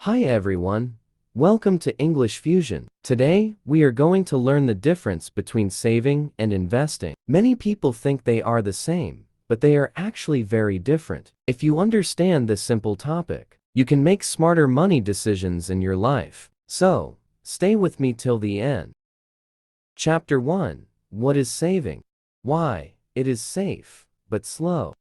Hi everyone. Welcome to English Fusion. Today, we are going to learn the difference between saving and investing. Many people think they are the same, but they are actually very different. If you understand this simple topic, you can make smarter money decisions in your life. So, stay with me till the end. Chapter 1. What is saving? Why it is safe, but slow.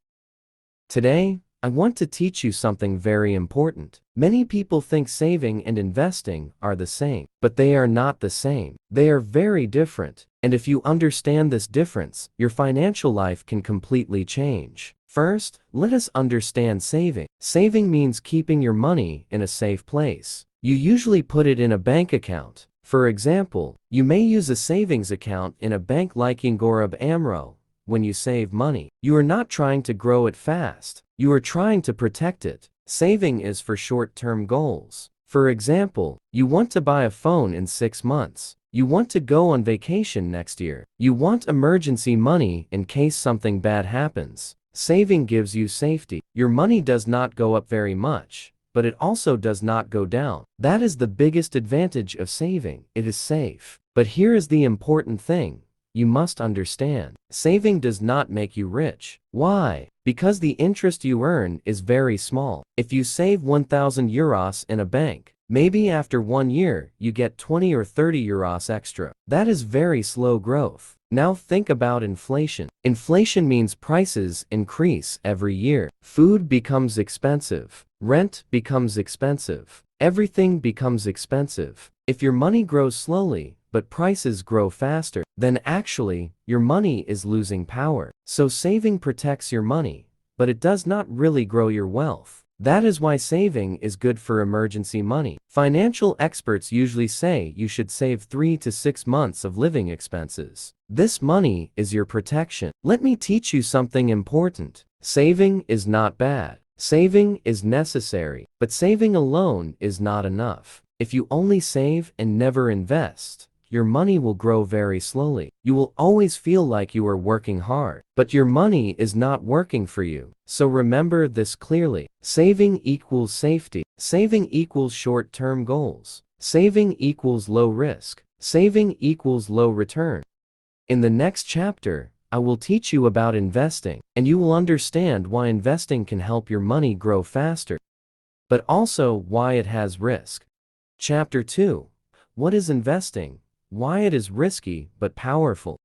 Today, I want to teach you something very important. Many people think saving and investing are the same, but they are not the same. They are very different, and if you understand this difference, your financial life can completely change. First, let us understand saving. Saving means keeping your money in a safe place. You usually put it in a bank account. For example, you may use a savings account in a bank like Ingorab Amro. When you save money, you are not trying to grow it fast. You are trying to protect it. Saving is for short-term goals. For example, you want to buy a phone in 6 months. You want to go on vacation next year. You want emergency money in case something bad happens. Saving gives you safety. Your money does not go up very much, but it also does not go down. That is the biggest advantage of saving. It is safe. But here is the important thing. You must understand, saving does not make you rich. Why? Because the interest you earn is very small. If you save 1,000 euros in a bank, maybe after 1 year you get 20 or 30 euros extra. That is very slow growth. Now think about inflation. Inflation means prices increase every year. Food becomes expensive. Rent becomes expensive. Everything becomes expensive. If your money grows slowly, but prices grow faster, then actually, your money is losing power. So saving protects your money, but it does not really grow your wealth. That is why saving is good for emergency money. Financial experts usually say you should save 3 to 6 months of living expenses. This money is your protection. Let me teach you something important. Saving is not bad. Saving is necessary, but saving alone is not enough. If you only save and never invest, your money will grow very slowly. You will always feel like you are working hard, but your money is not working for you. So remember this clearly. Saving equals safety. Saving equals short-term goals. Saving equals low risk. Saving equals low return. In the next chapter, I will teach you about investing, and you will understand why investing can help your money grow faster, but also why it has risk. Chapter 2. What is investing? Why it is risky but powerful.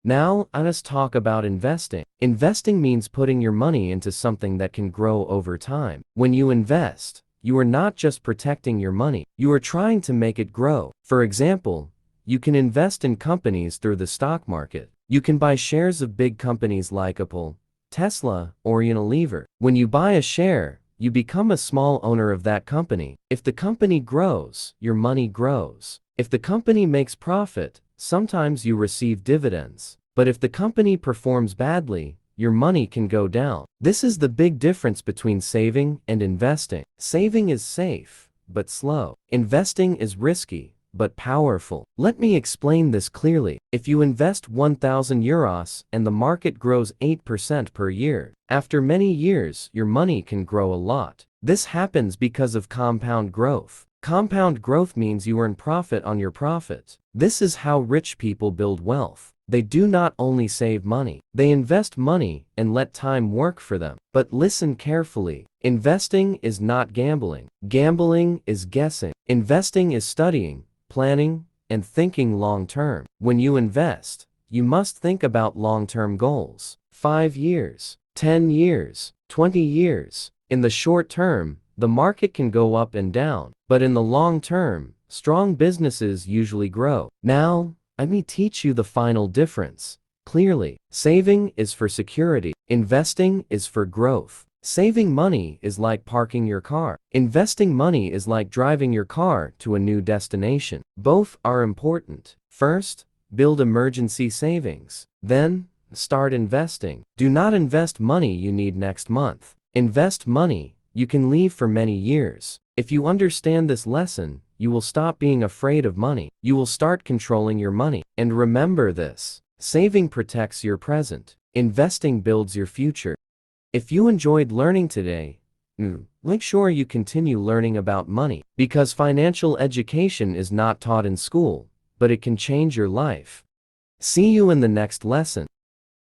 Now, let us talk about investing. Investing means putting your money into something that can grow over time. When you invest, you are not just protecting your money, you are trying to make it grow. For example, you can invest in companies through the stock market. You can buy shares of big companies like Apple, Tesla, or Unilever. When you buy a share, you become a small owner of that company. If the company grows, your money grows. If the company makes profit, sometimes you receive dividends. But if the company performs badly, your money can go down. This is the big difference between saving and investing. Saving is safe, but slow. Investing is risky, but powerful. Let me explain this clearly. If you invest 1,000 euros and the market grows 8% per year, after many years, your money can grow a lot. This happens because of compound growth. Compound growth means you earn profit on your profit. This is how rich people build wealth. They do not only save money, they invest money and let time work for them. But listen carefully. Investing is not gambling. Gambling is guessing. Investing is studying, planning, and thinking long-term. When you invest, you must think about long-term goals. 5 years, 10 years, 20 years. In the short term, the market can go up and down, but in the long term, strong businesses usually grow. Now, let me teach you the final difference. Clearly, saving is for security. Investing is for growth. Saving money is like parking your car. Investing money is like driving your car to a new destination. Both are important. First, build emergency savings. Then, start investing. Do not invest money you need next month. Invest money you can leave for many years. If you understand this lesson, you will stop being afraid of money. You will start controlling your money. And remember this. Saving protects your present. Investing builds your future. If you enjoyed learning today, Make sure you continue learning about money, because financial education is not taught in school, but it can change your life. See you in the next lesson.